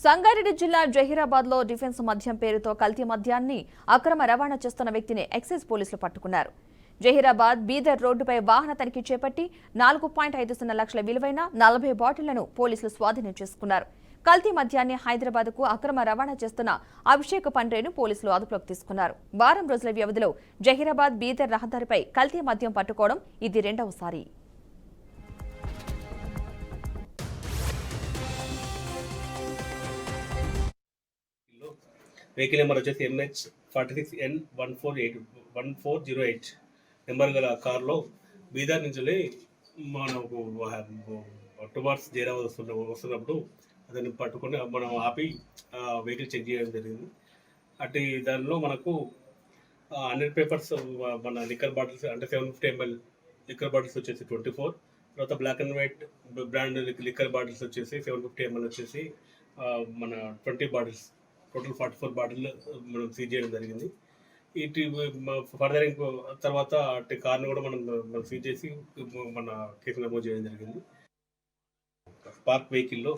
సంగారెడ్డి జిల్లా జహీరాబాద్ లో డిఫెన్స్ మద్యం పేరుతో కల్తీ మద్యాన్ని అక్రమ రవాణా చేస్తున్న వ్యక్తిని ఎక్సైజ్ పోలీసులు పట్టుకున్నారు. జహీరాబాద్ బీదర్ రోడ్డుపై వాహన తనిఖీ చేపట్టి 4.50 లక్షల విలువైన 40 బాటిళ్లను పోలీసులు స్వాధీనం చేసుకున్నారు. కల్తీ మద్యాన్ని హైదరాబాద్ కు అక్రమ రవాణా చేస్తున్న అభిషేక్ పండ్రేను పోలీసులు అదుపులోకి తీసుకున్నారు. వారం రోజుల వ్యవధిలో జహీరాబాద్ బీదర్ రహదారిపై కల్తీ మద్యం పట్టుకోవడం ఇది రెండవసారి. వెహికల్ నెంబర్ వచ్చేసి MH46N1408 నెంబర్ గల కార్లో బీదర్ నుంచి మనకు టువార్డ్స్ జైరాబాద్ వస్తున్నప్పుడు అతన్ని పట్టుకొని మనం ఆపి వెహికల్ చెక్ చేయడం జరిగింది. అటు దానిలో మనకు 100 పేపర్స్ మన లిక్కర్ బాటిల్స్ అంటే 750 ml లిక్కర్ బాటిల్స్ వచ్చేసి 24, తర్వాత black and white brand liquor bottles వచ్చేసి 750 ml వచ్చేసి మన 20 బాటిల్స్, టోటల్ 44 బాటిల్ మనం సీజ్ చేయడం జరిగింది. ఇటు ఫర్దర్ ఇంకో తర్వాత కార్ని కూడా మనం సీజ్ చేసి మన కేసు నమోదు చేయడం జరిగింది. పార్క్ వెహికల్లో